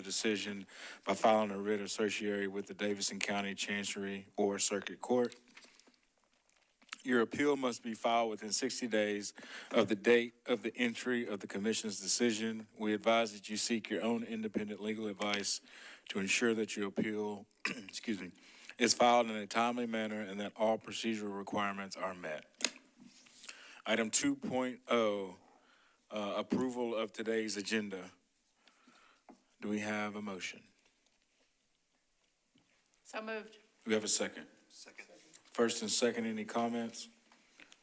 decision by filing a writ of certiorari with the Davidson County Chancery or Circuit Court. Your appeal must be filed within 60 days of the date of the entry of the Commission's decision. We advise that you seek your own independent legal advice to ensure that your appeal, is filed in a timely manner and that all procedural requirements are met. Item 2.0, approval of today's agenda. Do we have a motion? So moved. Do we have a second? Second. First and second, any comments?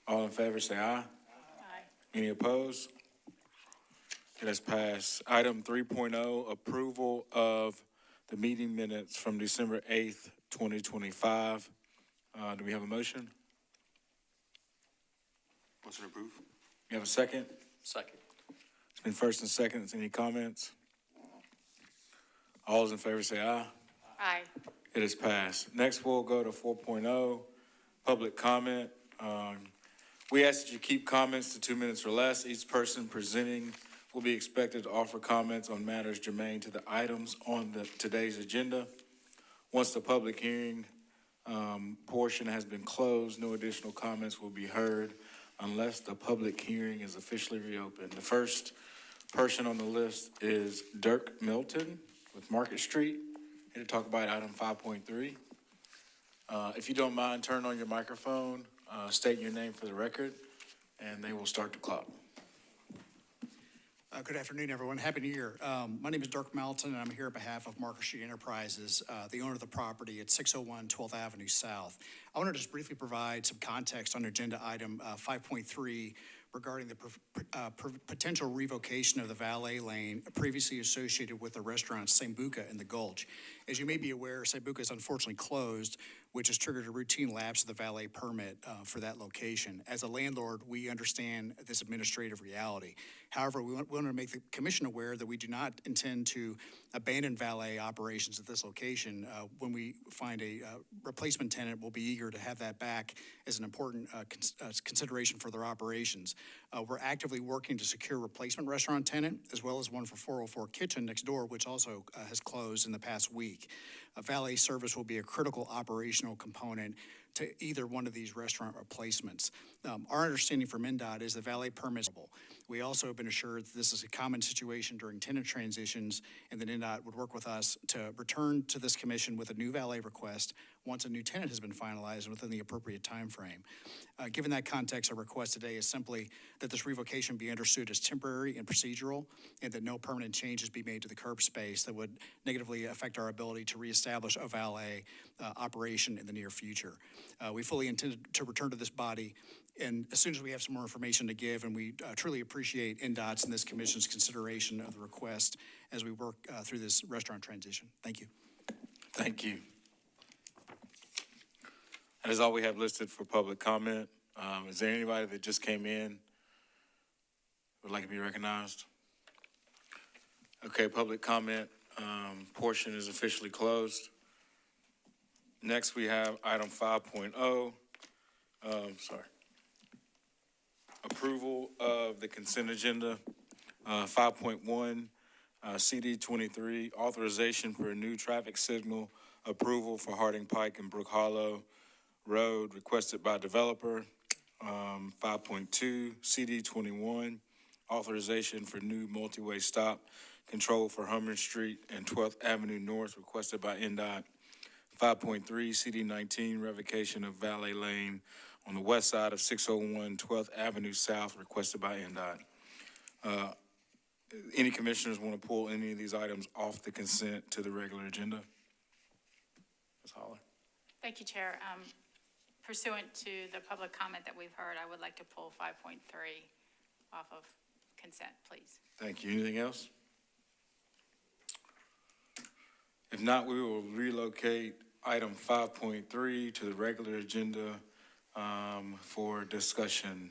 All in favor, say aye. Aye. Any opposed? It has passed. Item 3.0, approval of the meeting minutes from December 8th, 2025. Do we have a motion? Motion approved. You have a second? Second. It's been first and second. Any comments? All those in favor say aye. Aye. It is passed. Next, we'll go to 4.0, public comment. We ask that you keep comments to 2 minutes or less. Each person presenting will be expected to offer comments on matters germane to the items on today's agenda. Once the public hearing portion has been closed, no additional comments will be heard unless the public hearing is officially reopened. The first person on the list is Dirk Milton with Market Street, here to talk about item 5.3. If you don't mind, turn on your microphone, state your name for the record, and they will start the clock. Good afternoon, everyone. Happy New Year. My name is Dirk Melton, and I'm here on behalf of Market Street Enterprises, the owner of the property at 601 12th Avenue South. I want to just briefly provide some context on agenda item 5.3 regarding the potential revocation of the valet lane previously associated with the restaurant Sambuca in the Gulch. As you may be aware, Sambuca is unfortunately closed, which has triggered a routine lapse of the valet permit for that location. As a landlord, we understand this administrative reality. However, we want to make the commission aware that we do not intend to abandon valet operations at this location. When we find a replacement tenant, we'll be eager to have that back as an important consideration for their operations. We're actively working to secure a replacement restaurant tenant, as well as one for 404 Kitchen next door, which also has closed in the past week. Valet service will be a critical operational component to either one of these restaurant replacements. Our understanding from NDOT is the valet permit. We also have been assured that this is a common situation during tenant transitions, and that NDOT would work with us to return to this commission with a new valet request once a new tenant has been finalized within the appropriate time frame. Given that context, our request today is simply that this revocation be understood as temporary and procedural, and that no permanent changes be made to the curb space that would negatively affect our ability to reestablish a valet operation in the near future. We fully intend to return to this body, and as soon as we have some more information to give, and we truly appreciate NDOT's and this commission's consideration of the request as we work through this restaurant transition. Thank you. Thank you. That is all we have listed for public comment. Is there anybody that just came in would like to be recognized? Okay, public comment portion is officially closed. Next, we have item 5.0. Approval of the consent agenda. 5.1, CD 23, authorization for a new traffic signal approval for Harding Pike and Brook Hollow Road requested by developer. 5.2, CD 21, authorization for new multi-way stop control for Hummer Street and 12th Avenue North requested by NDOT. 5.3, CD 19, revocation of valet lane on the west side of 601 12th Avenue South requested by NDOT. Any commissioners want to pull any of these items off the consent to the regular agenda? Ms. Holler. Thank you, Chair. Pursuant to the public comment that we've heard, I would like to pull 5.3 off of consent, please. Thank you. Anything else? If not, we will relocate item 5.3 to the regular agenda for discussion.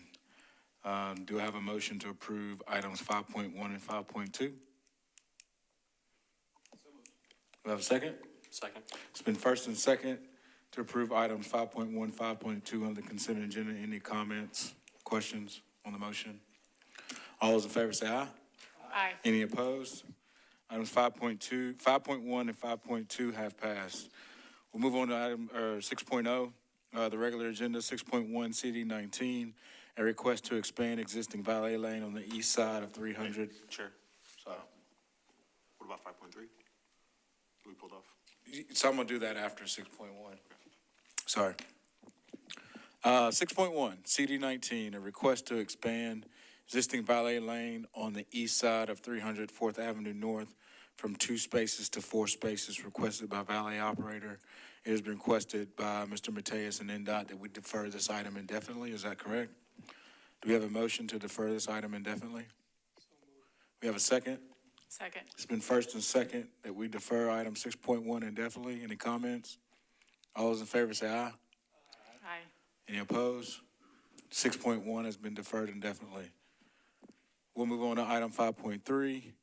Do I have a motion to approve items 5.1 and 5.2? Do we have a second? Second. It's been first and second to approve items 5.1, 5.2 on the consent agenda. Any comments, questions on the motion? All those in favor say aye. Aye. Any opposed? Items 5.1, and 5.2 have passed. We'll move on to item, 6.0, the regular agenda, 6.1, CD 19, a request to expand existing valet lane on the east side of 300. Chair. What about 5.3? We pulled off. So I'm gonna do that after 6.1. Sorry. 6.1, CD 19, a request to expand existing valet lane on the east side of 300 4th Avenue North from 2 spaces to 4 spaces, requested by valet operator. It has been requested by Mr. Mateus and NDOT that we defer this item indefinitely. Is that correct? Do we have a motion to defer this item indefinitely? We have a second? Second. It's been first and second that we defer item 6.1 indefinitely. Any comments? All those in favor say aye. Aye. Any opposed? 6.1 has been deferred indefinitely. We'll move on to item 5.3,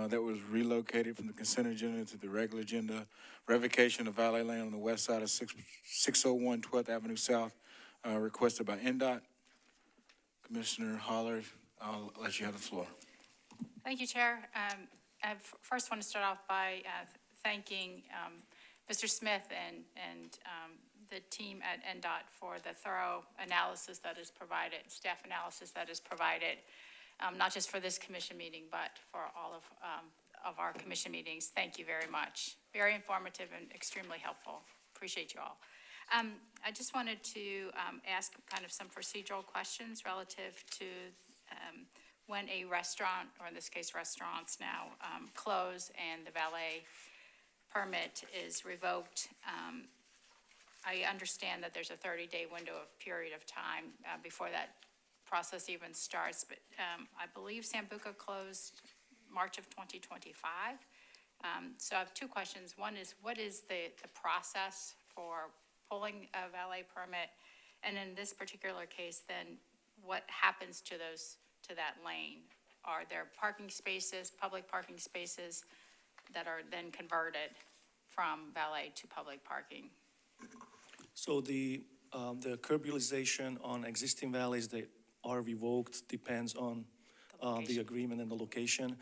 that was relocated from the consent agenda to the regular agenda. Revocation of valet lane on the west side of 601 12th Avenue South, requested by NDOT. Commissioner Holler, I'll let you have the floor. Thank you, Chair. I first want to start off by thanking Mr. Smith and the team at NDOT for the thorough analysis that is provided, staff analysis that is provided, not just for this commission meeting, but for all of our commission meetings. Thank you very much. Very informative and extremely helpful. Appreciate you all. I just wanted to ask kind of some procedural questions relative to when a restaurant, or in this case restaurants now, close and the valet permit is revoked. I understand that there's a 30-day window of period of time before that process even starts, but I believe Sambuca closed March of 2025. So I have 2 questions. One is, what is the process for pulling a valet permit? And in this particular case, then, what happens to that lane? Are there parking spaces, public parking spaces, that are then converted from valet to public parking? So the curb utilization on existing valleys that are revoked depends on the agreement and the location.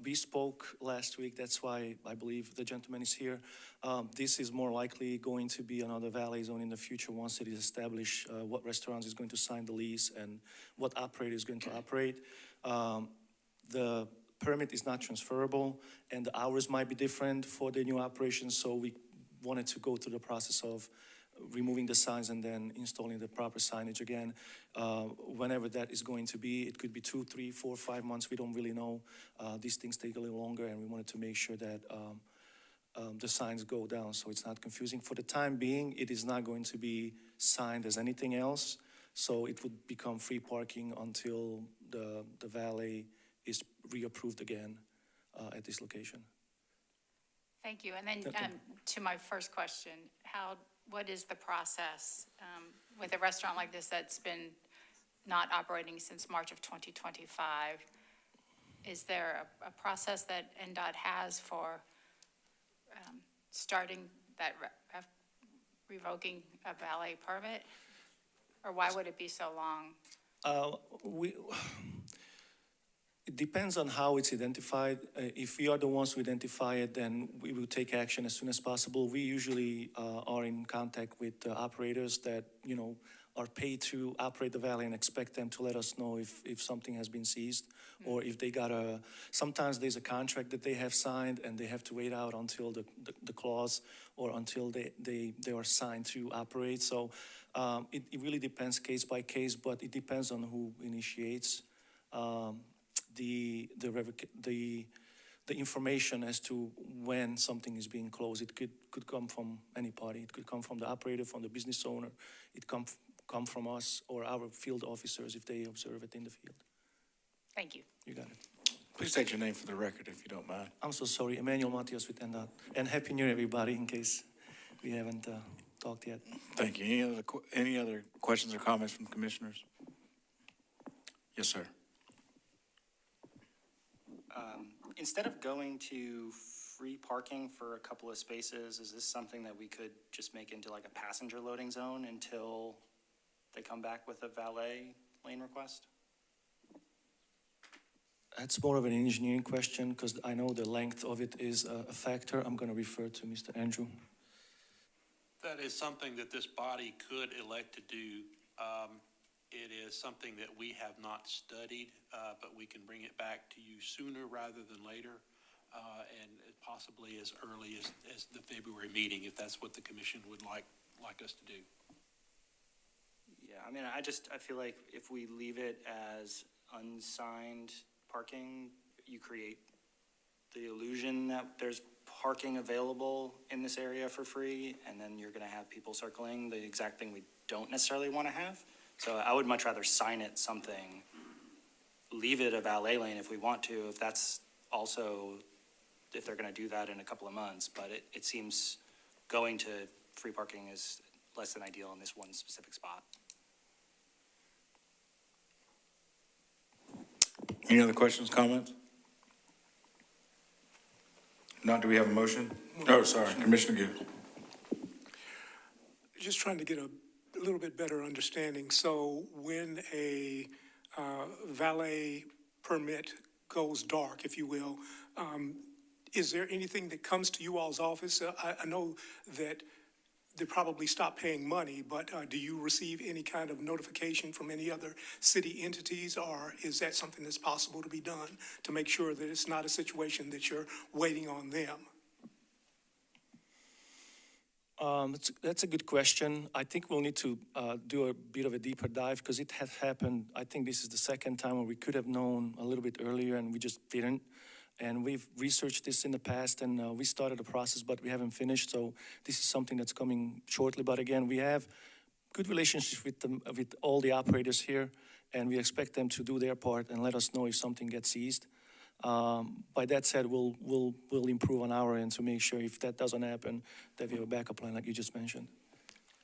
We spoke last week, that's why I believe the gentleman is here. This is more likely going to be another valet zone in the future once it is established what restaurants is going to sign the lease and what operator is going to operate. The permit is not transferable and the hours might be different for the new operations, so we wanted to go through the process of removing the signs and then installing the proper signage again. Whenever that is going to be, it could be 2, 3, 4, 5 months, we don't really know. These things take a little longer and we wanted to make sure that the signs go down so it's not confusing. For the time being, it is not going to be signed as anything else, so it would become free parking until the valet is reapproved again at this location. Thank you. And then to my first question, what is the process with a restaurant like this that's been not operating since March of 2025? Is there a process that NDOT has for starting that, revoking a valet permit? Or why would it be so long? It depends on how it's identified. If we are the ones who identify it, then we will take action as soon as possible. We usually are in contact with the operators that, are paid to operate the valet and expect them to let us know if something has been seized or if they got sometimes there's a contract that they have signed and they have to wait out until the clause or until they are signed to operate. So it really depends case by case, but it depends on who initiates the information as to when something is being closed. It could come from any party. It could come from the operator, from the business owner. It come from us or our field officers if they observe it in the field. Thank you. You got it. Please state your name for the record if you don't mind. I'm so sorry, Emmanuel Matias with NDOT. And Happy New Year, everybody, in case we haven't talked yet. Thank you. Any other questions or comments from commissioners? Yes, sir. Instead of going to free parking for a couple of spaces, is this something that we could just make into like a passenger loading zone until they come back with a valet lane request? That's more of an engineering question, because I know the length of it is a factor. I'm going to refer to Mr. Andrew. That is something that this body could elect to do. It is something that we have not studied, but we can bring it back to you sooner rather than later, and possibly as early as the February meeting, if that's what the commission would like us to do. Yeah, I mean, I feel like if we leave it as unsigned parking, you create the illusion that there's parking available in this area for free, and then you're gonna have people circling the exact thing we don't necessarily wanna have. So I would much rather sign it something, leave it a valet lane if we want to, if that's also, if they're gonna do that in a couple of months, but it seems going to free parking is less than ideal in this one specific spot. Any other questions, comments? Not, do we have a motion? Oh, sorry, Commissioner Gibbs. Just trying to get a little bit better understanding. So when a valet permit goes dark, if you will, is there anything that comes to you all's office? I know that they probably stop paying money, but do you receive any kind of notification from any other city entities, or is that something that's possible to be done to make sure that it's not a situation that you're waiting on them? That's a good question. I think we'll need to do a bit of a deeper dive, because it has happened. I think this is the second time where we could have known a little bit earlier and we just didn't. And we've researched this in the past, and we started the process, but we haven't finished. So this is something that's coming shortly. But again, we have good relationships with all the operators here, and we expect them to do their part and let us know if something gets seized. By that said, we'll improve on our end to make sure if that doesn't happen, that we have a backup plan like you just mentioned.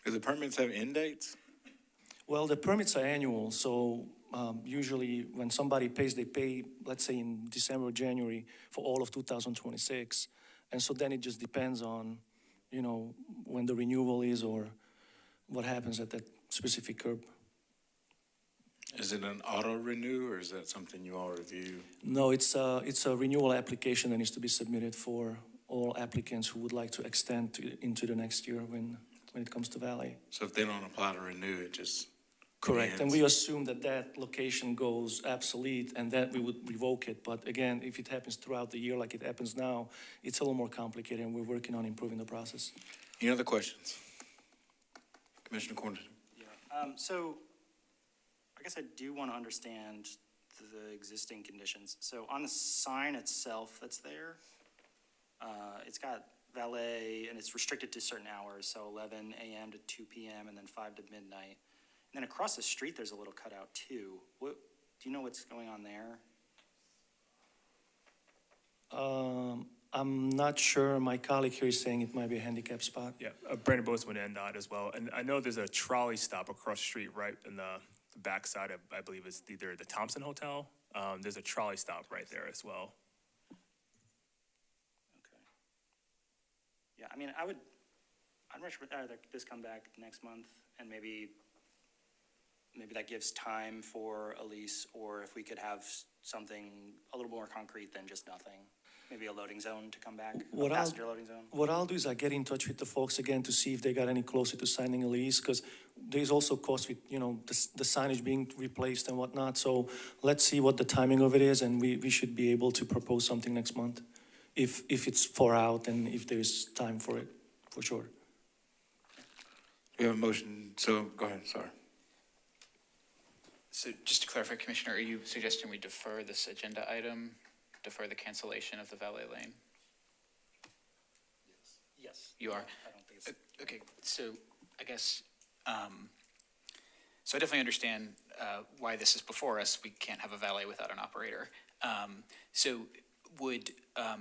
Do the permits have end dates? Well, the permits are annual, so usually when somebody pays, they pay, let's say in December or January for all of 2026. And so then it just depends on, when the renewal is or what happens at that specific curb. Is it an auto renew, or is that something you all review? No, it's a renewal application that needs to be submitted for all applicants who would like to extend into the next year when it comes to Valet. So if they don't apply to renew, it just Correct, and ends? we assume that location goes obsolete and that we would revoke it. But again, if it happens throughout the year like it happens now, it's a little more complicated, and we're working on improving the process. Any other questions? Commissioner Cornington. So I guess I do want to understand the existing conditions. So on the sign itself that's there, it's got valet, and it's restricted to certain hours, so 11 a.m. to 2 p.m. and then 5 to midnight. And then across the street, there's a little cutout too. Do you know what's going on there? I'm not sure. My colleague here is saying it might be a handicap spot. Yeah, Brandon Bozeman, NDOT as well. And I know there's a trolley stop across the street right in the backside of, I believe it's either the Thompson Hotel. There's a trolley stop right there as well. Okay. Yeah, I mean, I'd much rather this come back next month, and maybe that gives time for a lease, or if we could have something a little more concrete than just nothing. Maybe a loading zone to come back, a passenger loading zone. What I'll do is I get in touch with the folks again to see if they got any closer to signing a lease, because there's also cost with, the signage being replaced and whatnot. So let's see what the timing of it is, and we should be able to propose something next month, if it's far out and if there's time for it, for sure. We have a motion, so go ahead, sorry. So just to clarify, Commissioner, are you suggesting we defer this agenda item, defer the cancellation of the valet lane? Yes. You are? I don't think it's. Okay, so I guess, so I definitely understand why this is before us. We can't have a valet without an operator. So would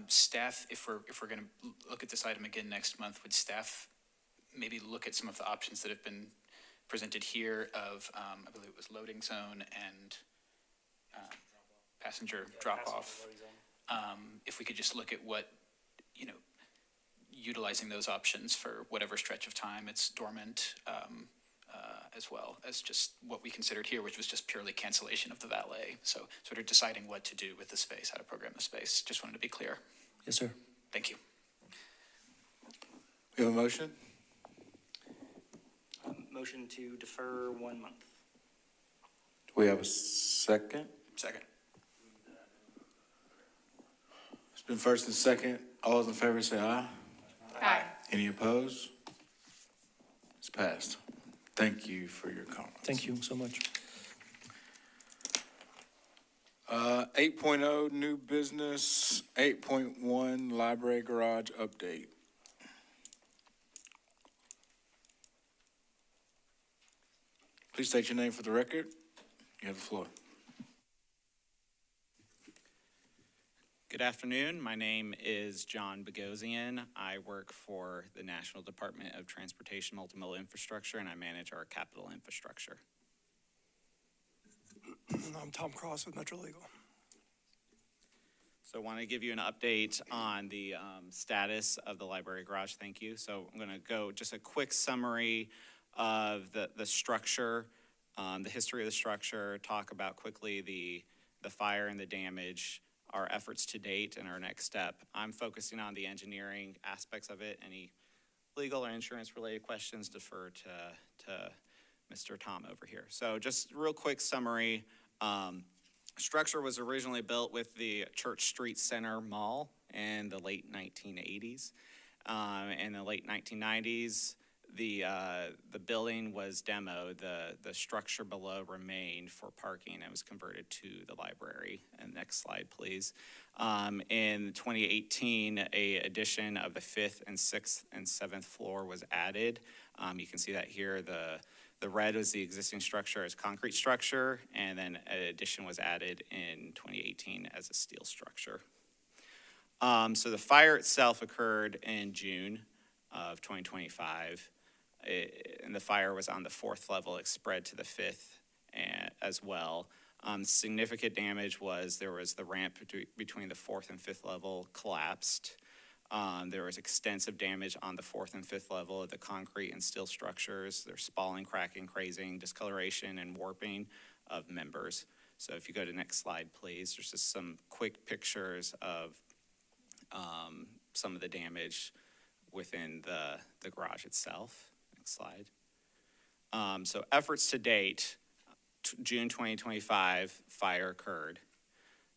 staff, if we're going to look at this item again next month, would staff maybe look at some of the options that have been presented here of, I believe it was loading zone and passenger drop-off? If we could just look at what, utilizing those options for whatever stretch of time it's dormant, as well as just what we considered here, which was just purely cancellation of the valet. So sort of deciding what to do with the space, how to program the space. Just wanted to be clear. Yes, sir. Thank you. We have a motion? Motion to defer 1 month. Do we have a second? Second. It's been first and second. All those in favor say aye. Aye. Any opposed? It's passed. Thank you for your comments. Thank you so much. 8.0, new business. 8.1, library garage update. Please state your name for the record. You have the floor. Good afternoon. My name is John Bogosian. I work for the National Department of Transportation Multimodal Infrastructure, and I manage our capital infrastructure. I'm Tom Cross with Metro Legal. So I want to give you an update on the status of the library garage. Thank you. So I'm going to go just a quick summary of the structure, the history of the structure, talk about quickly the fire and the damage, our efforts to date, and our next step. I'm focusing on the engineering aspects of it. Any legal or insurance-related questions, defer to Mr. Tom over here. So just real quick summary. Structure was originally built with the Church Street Center Mall in the late 1980s. In the late 1990s, the building was demoed. The structure below remained for parking and was converted to the library. And next slide, please. In 2018, a addition of the 5th and 6th and 7th floor was added. You can see that here. The red was the existing structure as concrete structure, and then an addition was added in 2018 as a steel structure. So the fire itself occurred in June of 2025. And the fire was on the 4th level. It spread to the 5th as well. Significant damage was there was the ramp between the 4th and 5th level collapsed. There was extensive damage on the 4th and 5th level of the concrete and steel structures. There's spalling, cracking, crazing, discoloration, and warping of members. So if you go to the next slide, please, there's just some quick pictures of some of the damage within the garage itself. Next slide. So efforts to date, June 2025, fire occurred.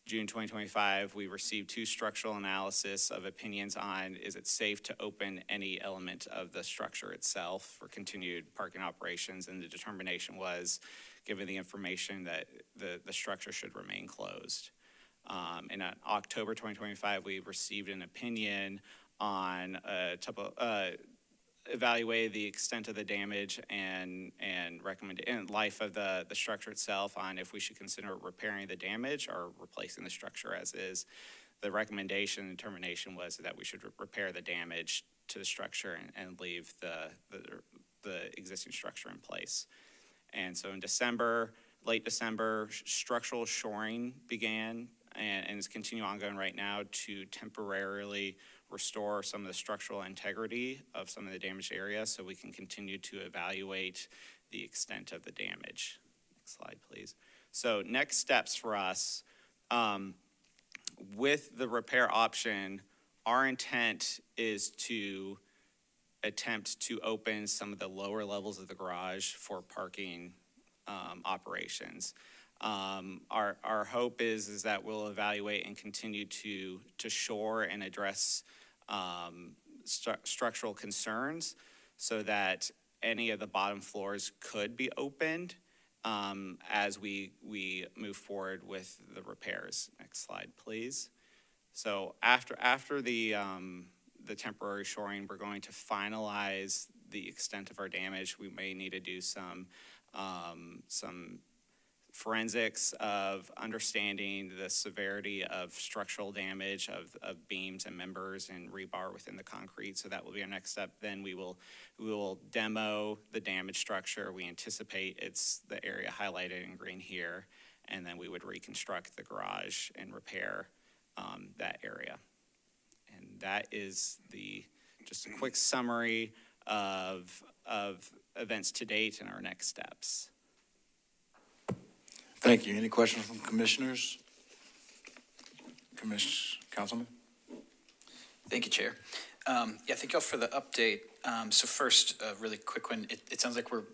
June 2025, we received 2 structural analysis of opinions on is it safe to open any element of the structure itself for continued parking operations, and the determination was, given the information, that the structure should remain closed. In October 2025, we received an opinion on evaluate the extent of the damage and recommend and life of the structure itself on if we should consider repairing the damage or replacing the structure as is. The recommendation and determination was that we should repair the damage to the structure and leave the existing structure in place. And so in December, late December, structural shoring began and is continuing ongoing right now to temporarily restore some of the structural integrity of some of the damaged areas so we can continue to evaluate the extent of the damage. Next slide, please. So next steps for us, with the repair option, our intent is to attempt to open some of the lower levels of the garage for parking operations. Our hope is that we'll evaluate and continue to shore and address structural concerns so that any of the bottom floors could be opened as we move forward with the repairs. Next slide, please. So after the temporary shoring, we're going to finalize the extent of our damage. We may need to do some forensics of understanding the severity of structural damage of beams and members and rebar within the concrete. So that will be our next step. Then we will demo the damaged structure. We anticipate it's the area highlighted in green here, and then we would reconstruct the garage and repair that area. And that is just a quick summary of events to date and our next steps. Thank you. Any questions from commissioners? Councilman? Thank you, Chair. Yeah, thank y'all for the update. So first, a really quick one. It sounds like we're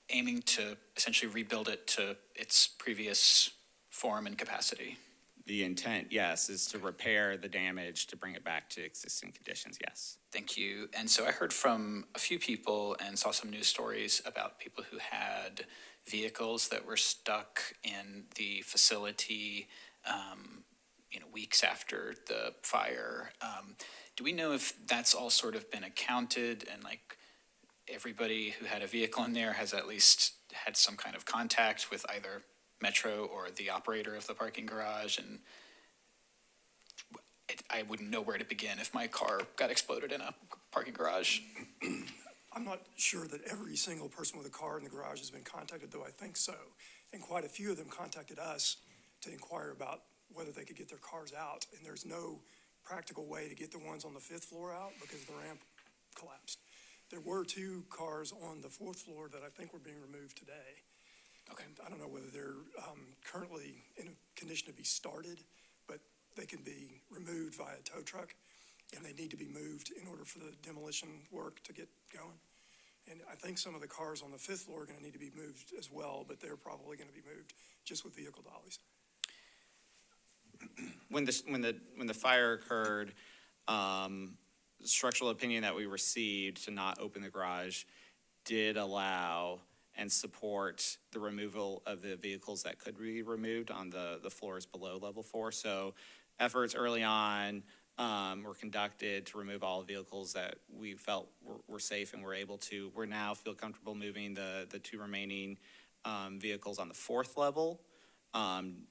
aiming to essentially rebuild it to its previous form and capacity. The intent, yes, is to repair the damage, to bring it back to existing conditions, yes. Thank you. And so I heard from a few people and saw some news stories about people who had vehicles that were stuck in the facility, weeks after the fire. Do we know if that's all sort of been accounted and like everybody who had a vehicle in there has at least had some kind of contact with either Metro or the operator of the parking garage? And I wouldn't know where to begin if my car got exploded in a parking garage. I'm not sure that every single person with a car in the garage has been contacted, though I think so. And quite a few of them contacted us to inquire about whether they could get their cars out. And there's no practical way to get the ones on the 5th floor out because the ramp collapsed. There were 2 cars on the 4th floor that I think were being removed today. Okay. And I don't know whether they're currently in a condition to be started, but they can be removed via tow truck, and they need to be moved in order for the demolition work to get going. And I think some of the cars on the 5th floor are going to need to be moved as well, but they're probably going to be moved just with vehicle dollies. When the fire occurred, the structural opinion that we received to not open the garage did allow and support the removal of the vehicles that could be removed on the floors below level 4. So efforts early on were conducted to remove all vehicles that we felt were safe and were able to. We're now feel comfortable moving the 2 remaining vehicles on the 4th level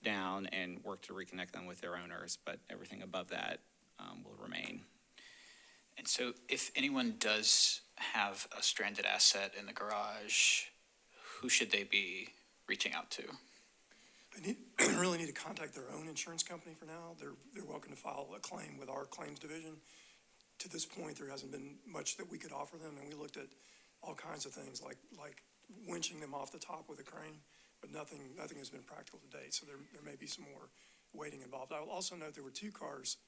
down and work to reconnect them with their owners, but everything above that will remain. And so if anyone does have a stranded asset in the garage, who should they be reaching out to? They really need to contact their own insurance company for now. They're welcome to file a claim with our claims division. To this point, there hasn't been much that we could offer them, and we looked at all kinds of things like winching them off the top with a crane, but nothing has been practical to date, so there may be some more waiting involved. I will also note there were 2 cars,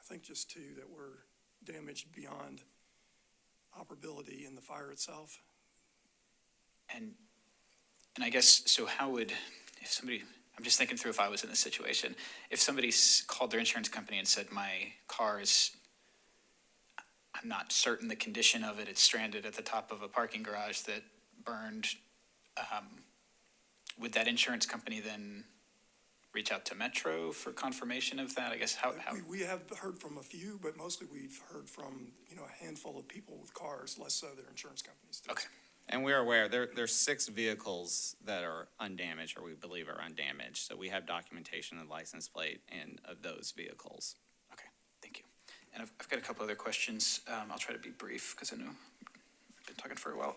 I think just 2, that were damaged beyond operability in the fire itself. And I guess, so how would, if somebody, I'm just thinking through if I was in this situation, if somebody called their insurance company and said, my car is, I'm not certain the condition of it, it's stranded at the top of a parking garage that burned, would that insurance company then reach out to Metro for confirmation of that? I guess how? We have heard from a few, but mostly we've heard from, a handful of people with cars, less so their insurance companies. Okay. And we're aware, there's 6 vehicles that are undamaged, or we believe are undamaged. So we have documentation and license plate of those vehicles. Okay, thank you. And I've got a couple other questions. I'll try to be brief because I know I've been talking for a while.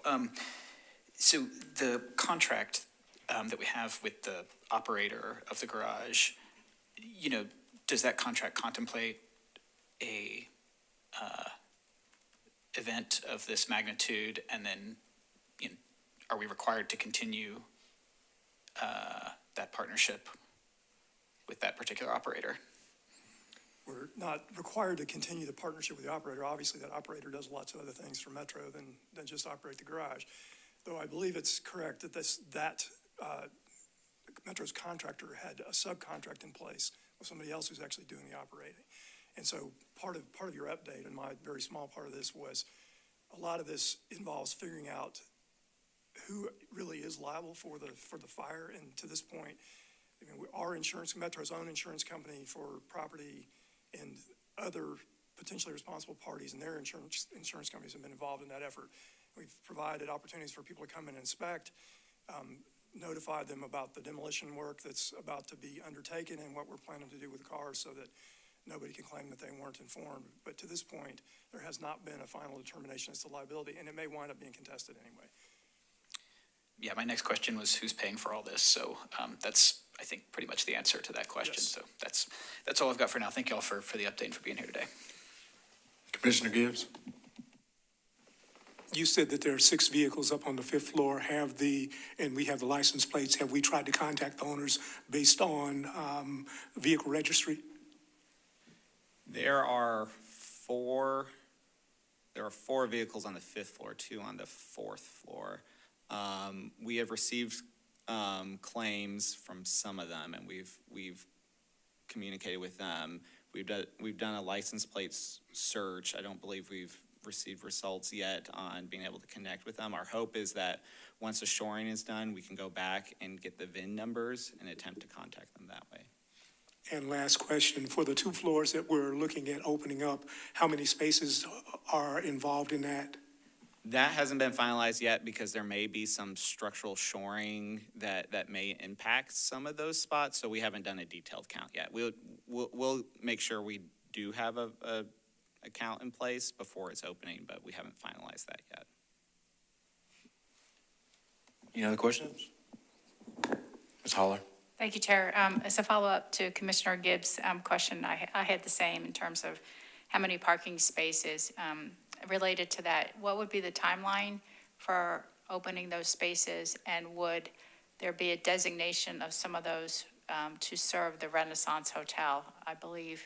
So the contract that we have with the operator of the garage, does that contract contemplate a event of this magnitude, and then are we required to continue that partnership with that particular operator? We're not required to continue the partnership with the operator. Obviously, that operator does lots of other things for Metro than just operate the garage. Though I believe it's correct that Metro's contractor had a subcontract in place with somebody else who's actually doing the operating. And so part of your update, and my very small part of this, was a lot of this involves figuring out who really is liable for the fire. And to this point, our insurance, Metro's own insurance company for property, and other potentially responsible parties and their insurance companies have been involved in that effort. We've provided opportunities for people to come in and inspect, notified them about the demolition work that's about to be undertaken and what we're planning to do with the cars so that nobody can claim that they weren't informed. But to this point, there has not been a final determination as to liability, and it may wind up being contested anyway. Yeah, my next question was who's paying for all this? So that's, I think, pretty much the answer to that question. Yes. So that's all I've got for now. Thank you all for the update and for being here today. Commissioner Gibbs? You said that there are 6 vehicles up on the 5th floor, and we have the license plates. Have we tried to contact the owners based on vehicle registry? There are four vehicles on the 5th floor, 2 on the 4th floor. We have received claims from some of them, and we've communicated with them. We've done a license plate search. I don't believe we've received results yet on being able to connect with them. Our hope is that once the shoring is done, we can go back and get the VIN numbers and attempt to contact them that way. And last question, for the 2 floors that we're looking at opening up, how many spaces are involved in that? That hasn't been finalized yet because there may be some structural shoring that may impact some of those spots, so we haven't done a detailed count yet. We'll make sure we do have a count in place before it's opening, but we haven't finalized that yet. Any other questions? Ms. Holler? Thank you, Chair. As a follow-up to Commissioner Gibbs' question, I had the same in terms of how many parking spaces. Related to that, what would be the timeline for opening those spaces? And would there be a designation of some of those to serve the Renaissance Hotel? I believe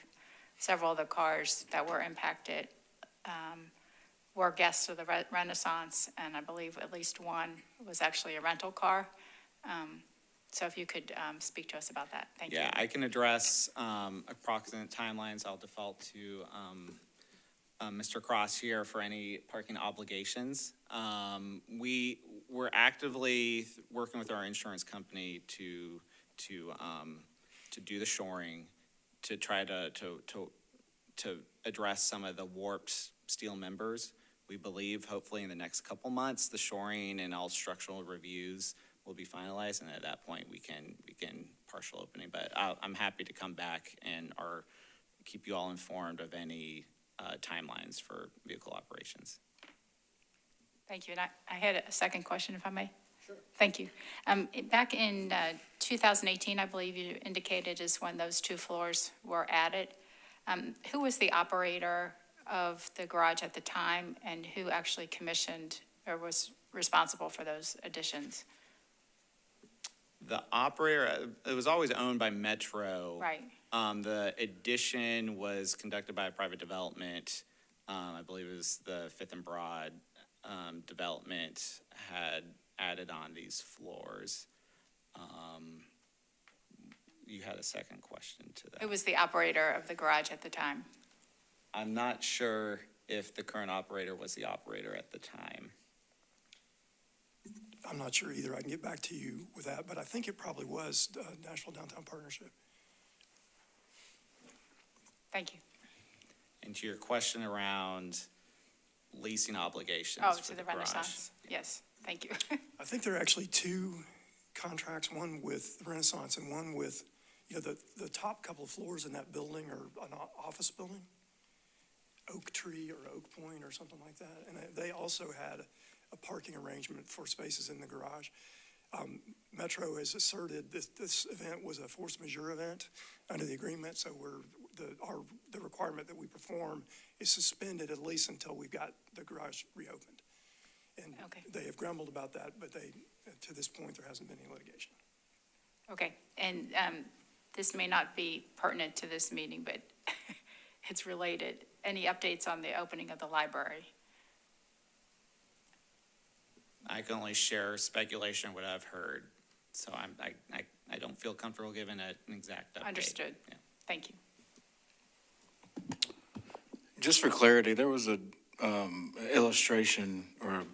several of the cars that were impacted were guests of the Renaissance, and I believe at least one was actually a rental car. So if you could speak to us about that. Thank you. Yeah, I can address approximate timelines. I'll default to Mr. Cross here for any parking obligations. We're actively working with our insurance company to do the shoring, to try to address some of the warped steel members. We believe hopefully in the next couple months, the shoring and all structural reviews will be finalized, and at that point we can begin partial opening. But I'm happy to come back and keep you all informed of any timelines for vehicle operations. Thank you. And I had a second question, if I may. Sure. Thank you. Back in 2018, I believe you indicated is when those 2 floors were added. Who was the operator of the garage at the time, and who actually commissioned or was responsible for those additions? The operator, it was always owned by Metro. Right. The addition was conducted by a private development. I believe it was the Fifth and Broad development had added on these floors. You had a second question to that. Who was the operator of the garage at the time? I'm not sure if the current operator was the operator at the time. I'm not sure either. I can get back to you with that, but I think it probably was Nashville Downtown Partnership. Thank you. And to your question around leasing obligations Oh, for to the garage. Renaissance. Yes, thank you. I think there are actually 2 contracts, one with the Renaissance and one with, the top couple of floors in that building are an office building, Oak Tree or Oak Point or something like that. And they also had a parking arrangement for spaces in the garage. Metro has asserted this event was a force majeure event under the agreement, so the requirement that we perform is suspended at least until we've got the garage reopened. And Okay. they have grumbled about that, but to this point, there hasn't been any litigation. Okay, and this may not be pertinent to this meeting, but it's related. Any updates on the opening of the library? I can only share speculation what I've heard, so I don't feel comfortable giving an exact update. Understood. Yeah. Thank you. Just for clarity, there was a illustration or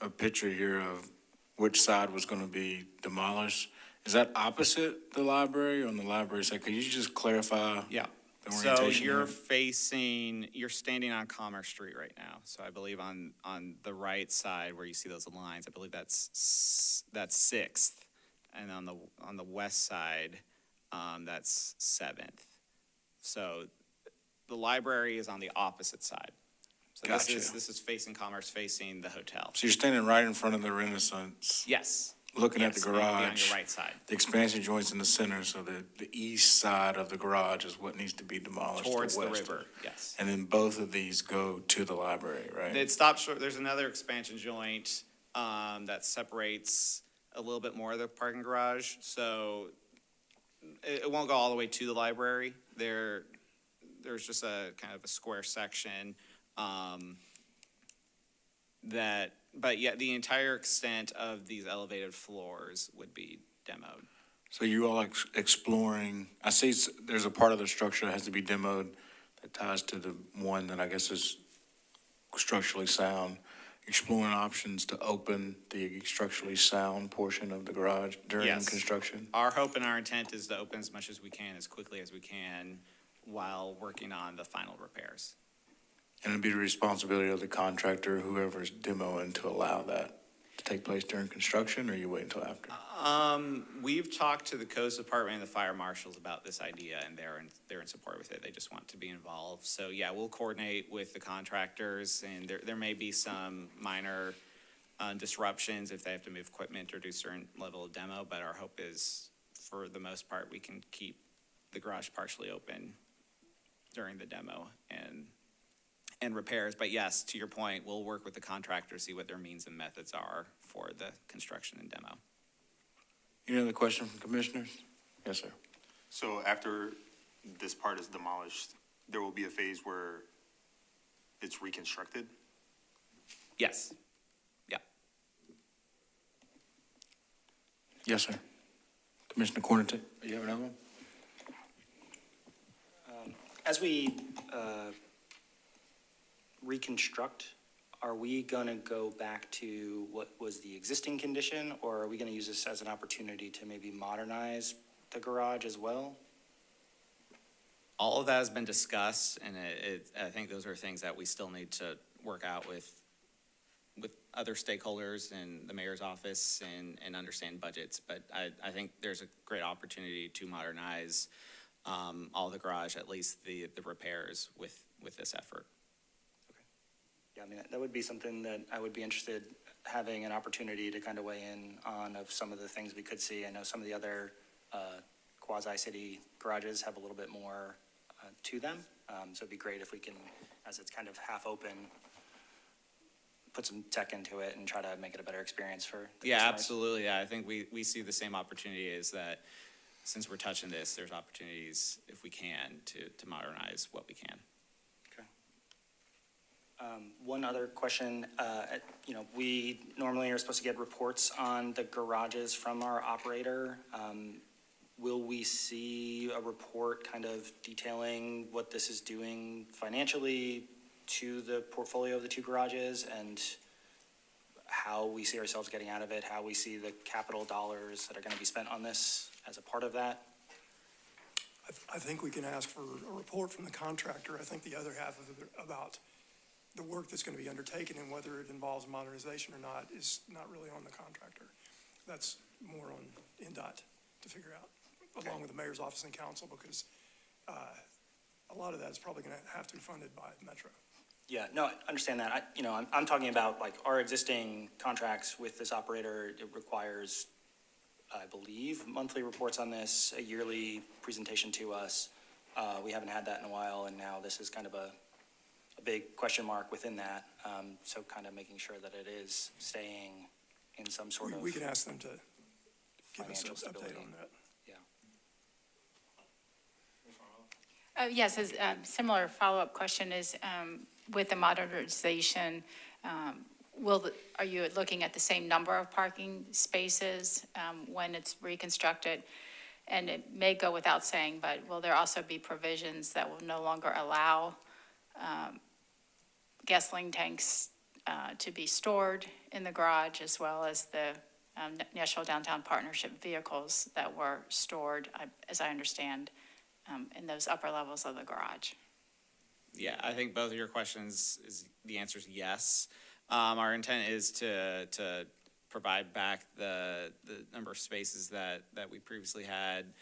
a picture here of which side was going to be demolished. Is that opposite the library or on the library side? Could you just clarify? Yeah. The So orientation you're standing on Commerce Street right now. So I believe on the right side where you see those lines, I believe that's 6th. And on the west side, that's 7th. So the library is on the opposite side. So Gotcha. this is facing Commerce, facing the hotel. So you're standing right in front of the Renaissance Yes. looking at the Yes, it'll be on garage. your right side, The expansion joint's in the center, so the east side of the garage is what needs to be demolished. towards the west. river, yes. And then both of these go to the library, right? It stops short, there's another expansion joint, that separates a little bit more of the parking garage, so it won't go all the way to the library. There's just a kind of a square section, but yeah, the entire extent of these elevated floors would be demoed. So you all exploring, I see there's a part of the structure that has to be demoed that ties to the one that I guess is structurally sound. Exploring options to open the structurally sound portion of the garage during Yes. construction? Our hope and our intent is to open as much as we can, as quickly as we can, while working on the final repairs. And it'd be the responsibility of the contractor, whoever's demoing, to allow that to take place during construction, or you wait until after? We've talked to the codes department and the fire marshals about this idea, and they're in support with it. They just want to be involved. So yeah, we'll coordinate with the contractors, and there may be some minor disruptions if they have to move equipment or do certain level of demo, but our hope is, for the most part, we can keep the garage partially open during the demo and repairs. But yes, to your point, we'll work with the contractor, see what their means and methods are for the construction and demo. Any other question from commissioners? Yes, sir. So after this part is demolished, there will be a phase where it's reconstructed? Yes. Yeah. Yes, sir. Commissioner Cornington, you have another one? As we reconstruct, are we gonna go back to what was the existing condition, or are we gonna use this as an opportunity to maybe modernize the garage as well? All of that has been discussed, and I think those are things that we still need to work out with other stakeholders and the mayor's office and understand budgets. But I think there's a great opportunity to modernize all the garage, at least the repairs with this effort. Yeah, I mean, that would be something that I would be interested, having an opportunity to kind of weigh in on of some of the things we could see. I know some of the other quasi-city garages have a little bit more to them. So it'd be great if we can, as it's kind of half open, put some tech into it and try to make it a better experience for the Yeah, customers. absolutely. Yeah, I think we see the same opportunity, is that since we're touching this, there's opportunities, if we can, to modernize what we can. One other question, we normally are supposed to get reports on the garages from our operator. Will we see a report kind of detailing what this is doing financially to the portfolio of the two garages, and how we see ourselves getting out of it, how we see the capital dollars that are gonna be spent on this as a part of that? I think we can ask for a report from the contractor. I think the other half of it about the work that's gonna be undertaken and whether it involves modernization or not is not really on the contractor. That's more on NDOT to figure out, along with the mayor's office and council, because a lot of that is probably gonna have to be funded by Metro. Yeah, no, I understand that. I'm talking about like our existing contracts with this operator. It requires, I believe, monthly reports on this, a yearly presentation to us. We haven't had that in a while, and now this is kind of a big question mark within that. So kind of making sure that it is staying in some sort of We can ask them to give us financial an update stability. on that. Yes, a similar follow-up question is, with the modernization, are you looking at the same number of parking spaces when it's reconstructed? And it may go without saying, but will there also be provisions that will no longer allow gasoline tanks to be stored in the garage, as well as the Nashville Downtown Partnership vehicles that were stored, as I understand, in those upper levels of the garage? Yeah, I think both of your questions, the answer is yes. Our intent is to provide back the number of spaces that we previously had.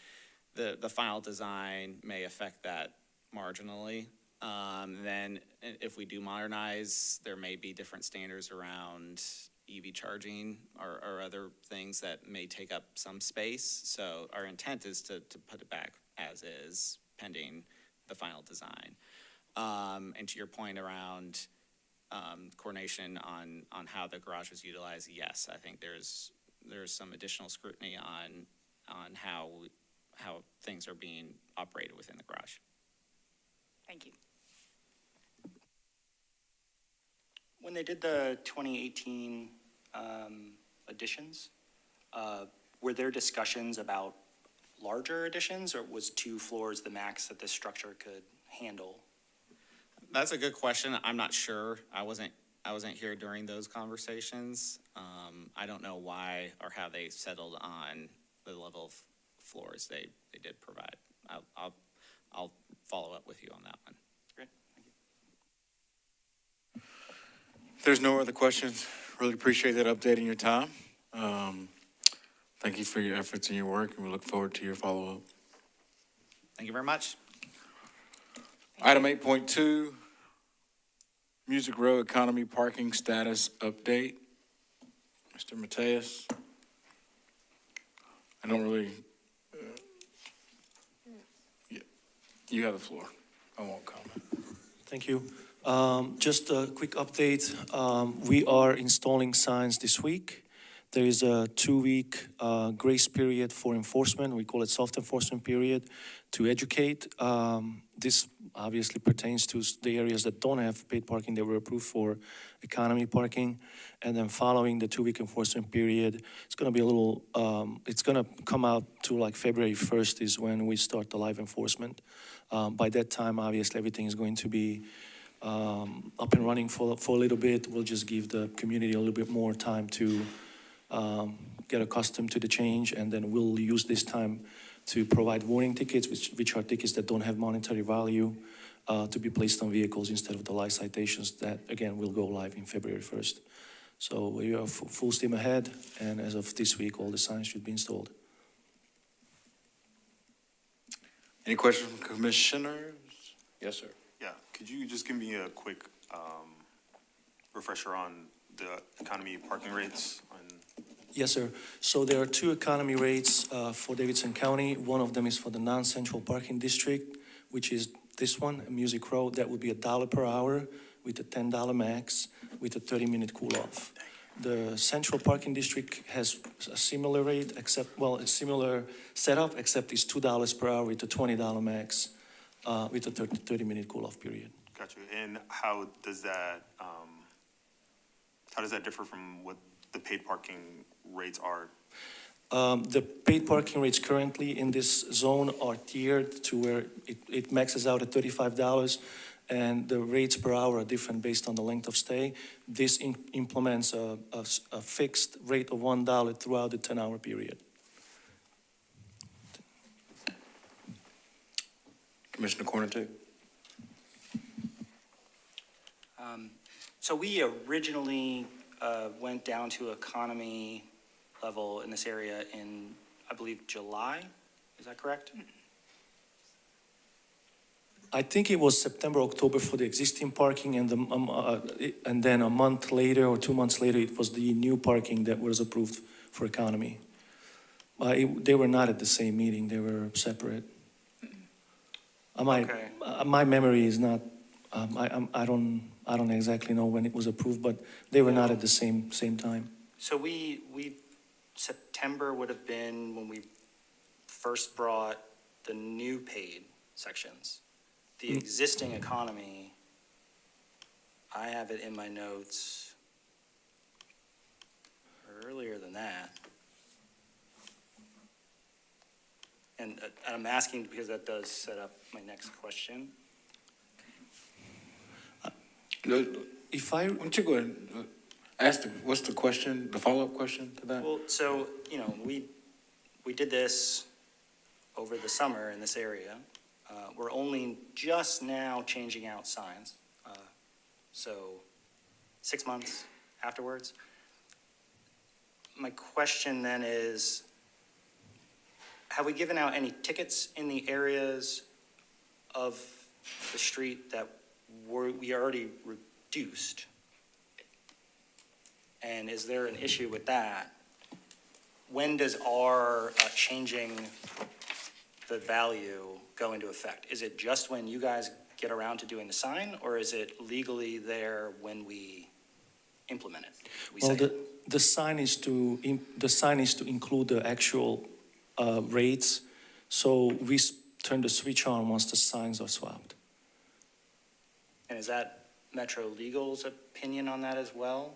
The final design may affect that marginally. Then if we do modernize, there may be different standards around EV charging or other things that may take up some space. So our intent is to put it back as is, pending the final design. And to your point around coordination on how the garage was utilized, yes, I think there's some additional scrutiny on how things are being operated within the garage. Thank you. When they did the 2018 additions, were there discussions about larger additions, or was 2 floors the max that this structure could handle? That's a good question. I'm not sure. I wasn't here during those conversations. I don't know why or how they settled on the level of floors they did provide. I'll follow up with you on that one. Great, thank you. If there's no other questions, really appreciate that update and your time. Thank you for your efforts and your work, and we look forward to your follow-up. Thank you very much. Item 8.2, Music Row Economy Parking Status Update. Mr. Mateus. I don't really, you have the floor. I won't comment. Thank you. Just a quick update. We are installing signs this week. There is a 2-week grace period for enforcement. We call it soft enforcement period to educate. This obviously pertains to the areas that don't have paid parking that were approved for economy parking. And then following the 2-week enforcement period, it's going to be a little, it's going to come out to like February 1st is when we start the live enforcement. By that time, obviously, everything is going to be up and running for a little bit. We'll just give the community a little bit more time to get accustomed to the change, and then we'll use this time to provide warning tickets, which are tickets that don't have monetary value, to be placed on vehicles instead of the live citations that, again, will go live in February 1st. So we are full steam ahead, and as of this week, all the signs should be installed. Any questions from commissioners? Yes, sir. Yeah, could you just give me a quick refresher on the economy parking rates? Yes, sir. So there are 2 economy rates for Davidson County. One of them is for the non-central parking district, which is this one, Music Row. That would be $1 per hour with a $10 max with a 30-minute cool-off. The central parking district has a similar rate, except, well, a similar setup, except it's $2 per hour with a $20 max with a 30-minute cool-off period. Gotcha. And how does that differ from what the paid parking rates are? The paid parking rates currently in this zone are tiered to where it maxes out at $35, and the rates per hour are different based on the length of stay. This implements a fixed rate of $1 throughout the 10-hour period. Commissioner Cornatek? So we originally went down to economy level in this area in, I believe, July. Is that correct? I think it was September, October for the existing parking, and then a month later or 2 months later, it was the new parking that was approved for economy. They were not at the same meeting; they were separate. My memory is not. I don't exactly know when it was approved, but they were not at the same time. So we September would have been when we first brought the new paid sections. The existing economy, I have it in my notes earlier than that. And I'm asking because that does set up my next question. If I, why don't you go ahead and ask what's the question, the follow-up question to that? Well, so, we did this over the summer in this area. We're only just now changing out signs. So 6 months afterwards. My question then is, have we given out any tickets in the areas of the street that we already reduced? And is there an issue with that? When does our changing the value go into effect? Is it just when you guys get around to doing the sign, or is it legally there when we implement it? We Well, say, the sign is to, the sign is to include the actual rates, so we turn the switch on once the signs are swapped. and is that Metro Legal's opinion on that as well?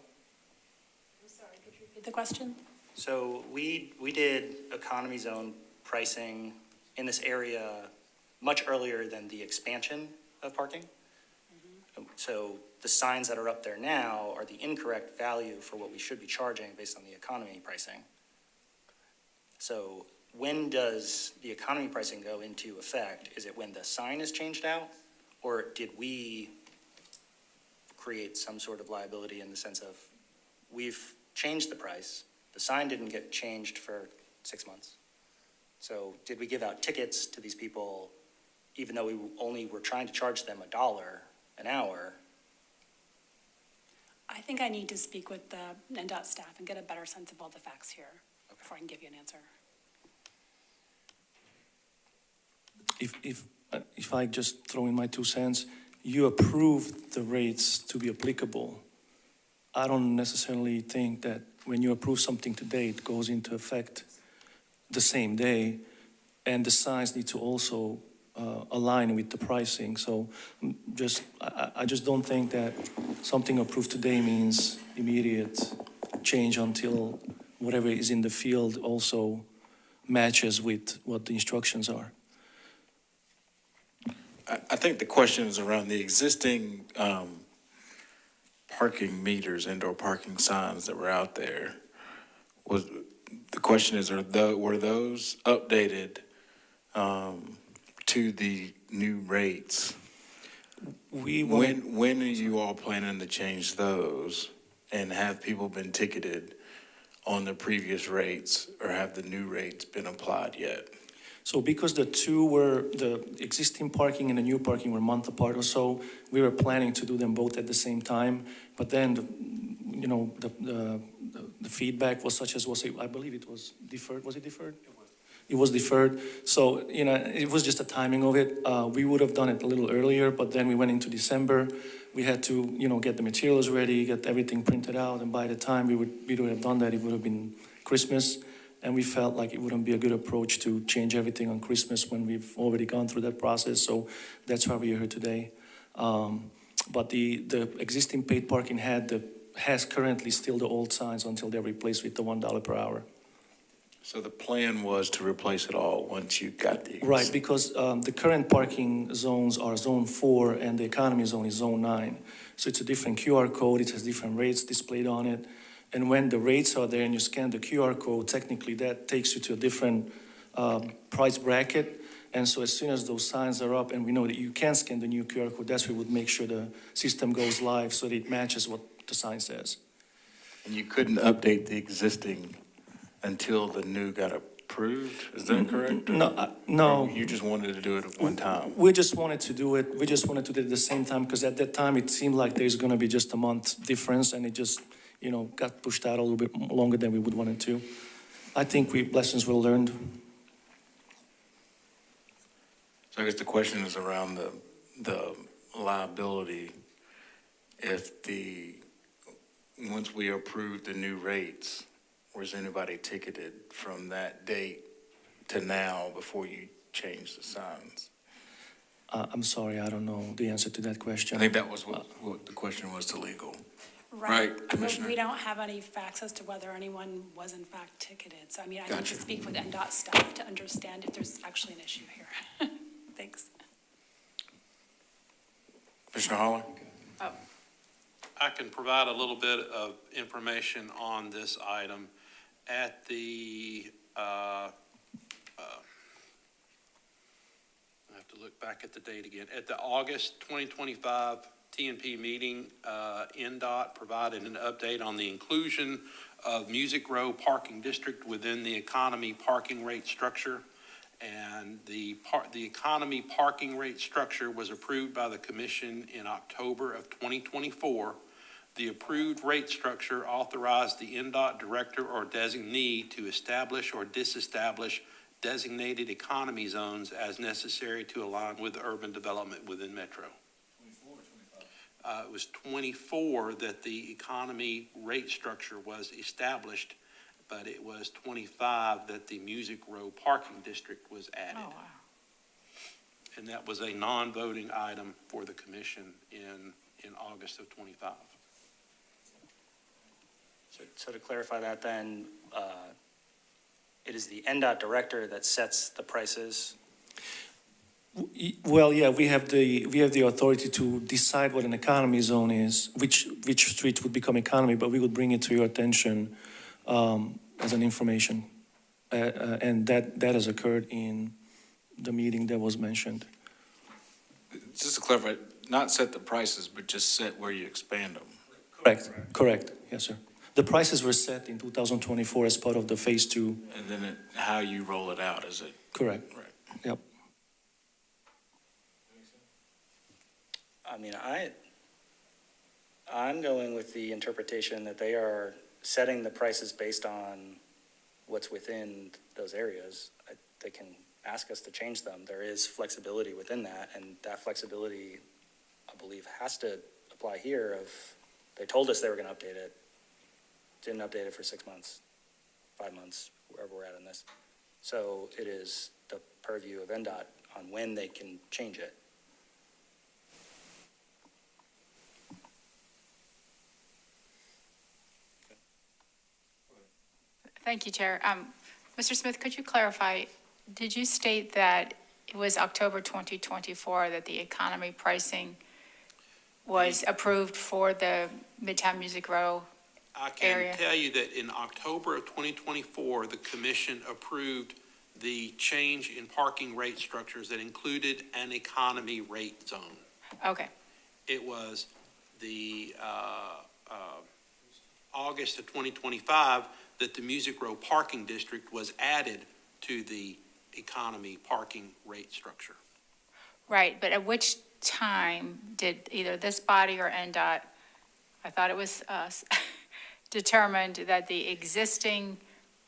I'm sorry, could you repeat the question? So we did economy zone pricing in this area much earlier than the expansion of parking. So the signs that are up there now are the incorrect value for what we should be charging based on the economy pricing. So when does the economy pricing go into effect? Is it when the sign is changed out? Or did we create some sort of liability in the sense of, we've changed the price, the sign didn't get changed for 6 months? So did we give out tickets to these people even though we only were trying to charge them $1 an hour? I think I need to speak with the NDOT staff and get a better sense of all the facts here before I can give you an answer. If I just throw in my 2 cents, you approved the rates to be applicable. I don't necessarily think that when you approve something today, it goes into effect the same day, and the signs need to also align with the pricing. So I just don't think that something approved today means immediate change until whatever is in the field also matches with what the instructions are. I think the question is around the existing parking meters, indoor parking signs that were out there. The question is, were those updated to the new rates? When are you all planning to change those? And have people been ticketed on the previous rates, or have the new rates been applied yet? So because the existing parking and the new parking were a month apart or so, we were planning to do them both at the same time. But then, the feedback was such as I believe it was deferred. Was it deferred? It was deferred. So, it was just the timing of it. We would have done it a little earlier, but then we went into December. We had to, get the materials ready, get everything printed out. And by the time we would have done that, it would have been Christmas. And we felt like it wouldn't be a good approach to change everything on Christmas when we've already gone through that process. So that's why we are here today. But the existing paid parking has currently still the old signs until they're replaced with the $1 per hour. So the plan was to replace it all once you got the... Right, because the current parking zones are Zone 4 and the economy zone is Zone 9. So it's a different QR code, it has different rates displayed on it. And when the rates are there and you scan the QR code, technically that takes you to a different price bracket. And so as soon as those signs are up and we know that you can scan the new QR code, that's where we would make sure the system goes live so that it matches what the sign says. And you couldn't update the existing until the new got approved? Is that correct? No. You just wanted to do it at one time? We just wanted to do it. We just wanted to do it at the same time because at that time it seemed like there's going to be just a month difference, and it just, got pushed out a little bit longer than we would want it to. I think lessons were learned. So I guess the question is around the liability. Once we approve the new rates, was anybody ticketed from that date to now before you change the signs? I'm sorry, I don't know the answer to that question. I think that was what the question was to legal. Right, Commissioner? We don't have any facts as to whether anyone was in fact ticketed. So, I need to speak with NDOT staff to understand if there's actually an issue here. Thanks. Commissioner Holler? I can provide a little bit of information on this item. At the, I have to look back at the date again. At the August 2025 TNP meeting, NDOT provided an update on the inclusion of Music Row Parking District within the economy parking rate structure. And the economy parking rate structure was approved by the commission in October of 2024. The approved rate structure authorized the NDOT director or designee to establish or disestablish designated economy zones as necessary to align with urban development within Metro. 24 or 25? It was 24 that the economy rate structure was established, but it was 25 that the Music Row parking district was added. Oh, wow. And that was a non-voting item for the commission in August of 25. So to clarify that then, it is the NDOT director that sets the prices. Well, yeah, we have the authority to decide what an economy zone is, which street would become economy, but we would bring it to your attention as an information. And that has occurred in the meeting that was mentioned. Just to clarify, not set the prices, but just set where you expand them. Correct, yes, sir. The prices were set in 2024 as part of the Phase 2. And then how you roll it out, is it? Correct. Right. Yep. I mean, I'm going with the interpretation that they are setting the prices based on what's within those areas. They can ask us to change them. There is flexibility within that, and that flexibility, I believe, has to apply here. They told us they were going to update it, didn't update it for 6 months, 5 months, wherever we're at in this. So it is the purview of NDOT on when they can change it. Thank you, Chair. Mr. Smith, could you clarify, did you state that it was October 2024 that the economy pricing was approved for the Midtown Music Row area? I can tell you that in October of 2024, the commission approved the change in parking rate structures that included an economy rate zone. Okay, It was the August of 2025 that the Music Row Parking District was added to the economy parking rate structure. right, but at which time did either this body or NDOT, I thought it was us, determined that the existing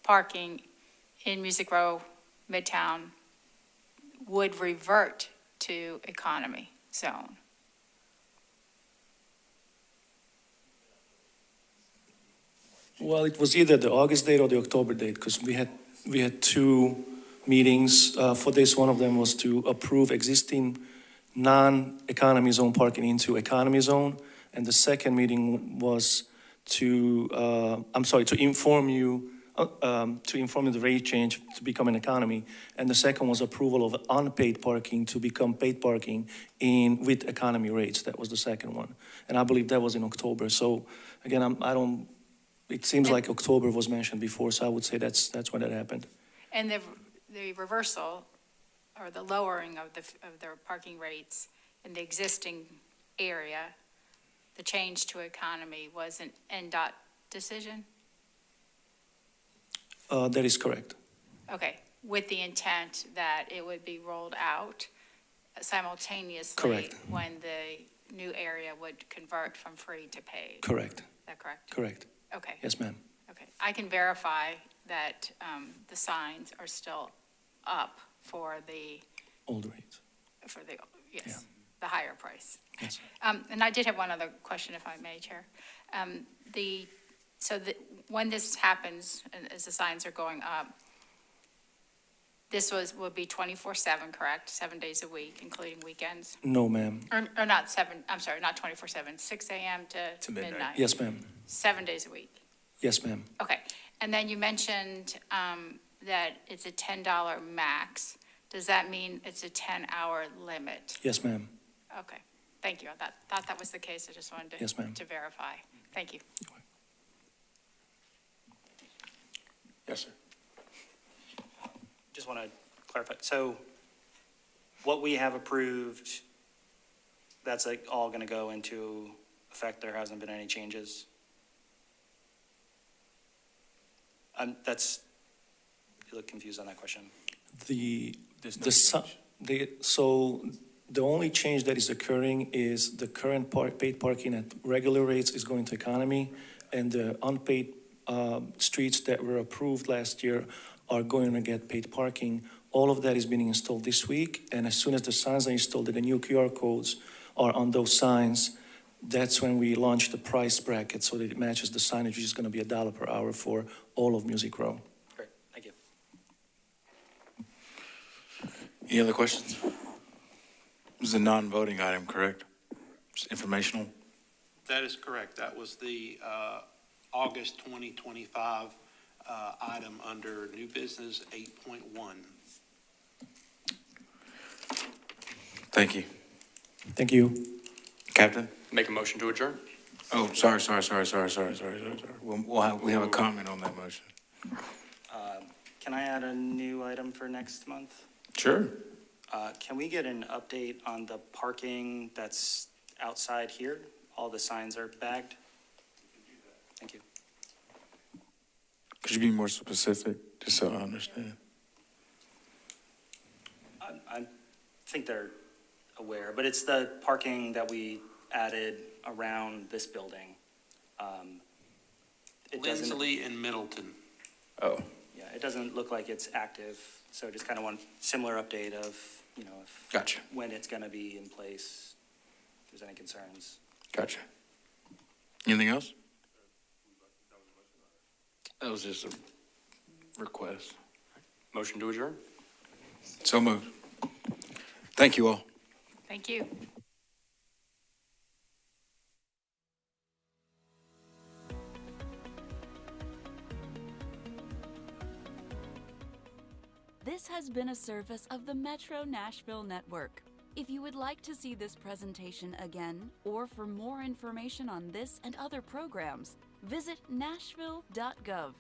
parking in Music Row Midtown would revert to economy zone? Well, it was either the August date or the October date, because we had two meetings for this. One of them was to approve existing non-economy zone parking into economy zone, and the second meeting was to inform you the rate change to become an economy, and the second was approval of unpaid parking to become paid parking with economy rates. That was the second one, and I believe that was in October. So again, it seems like October was mentioned before, so I would say that's when that happened. And the reversal or the lowering of their parking rates in the existing area, the change to economy was an NDOT decision? That is correct. Okay, with the intent that it would be rolled out simultaneously. Correct. When the new area would convert from free to paid. Correct. Is that correct? Correct. Okay. Yes, ma'am. Okay, I can verify that the signs are still up for the, Old rates. yes, the higher price. Yes. And I did have one other question, if I may, Chair. When this happens, and as the signs are going up, will be 24/7, correct? 7 days a week, including weekends? No, ma'am. Or not 24/7, 6 a.m. to midnight? Yes, ma'am. 7 days a week? Yes, ma'am. Okay, and then you mentioned that it's a $10 max. Does that mean it's a 10-hour limit? Yes, ma'am. Okay, thank you. I thought that was the case. I just wanted Yes, ma'am. to verify. Thank you. Yes, sir. Just want to clarify. So what we have approved, that's like all going to go into effect. There hasn't been any changes. You look confused on that question. The There's no the The only change that is occurring is the current paid parking at regular rates is going to economy, and the unpaid streets that were approved last year are going to get paid parking. All of that is being installed this week, and as soon as the signs are installed and the new QR codes are on those signs, that's when we launch the price bracket so that it matches the signage, which is going to be $1 per hour for all of Music Row. Great, thank you. Any other questions? This is a non-voting item, correct? Just informational? That is correct. That was the August 2025 item under new business 8.1. Thank you. Thank you. Captain? Make a motion to adjourn. Oh, sorry. We have a comment on that motion. Can I add a new item for next month? Sure. Can we get an update on the parking that's outside here? All the signs are bagged? Thank you. Could you be more specific, just so I understand? I think they're aware, but it's the parking that we added around this building. It doesn't, Lindsley and Middleton. Oh. yeah, it doesn't look like it's active, so just kind of want similar update of, you know, if, Gotcha. when it's gonna be in place, if there's any concerns. Gotcha. Anything else? That was just a request. Motion to adjourn. So moved. Thank you all. Thank you. This has been a service of the Metro Nashville Network. If you would like to see this presentation again, or for more information on this and other programs, visit nashville.gov.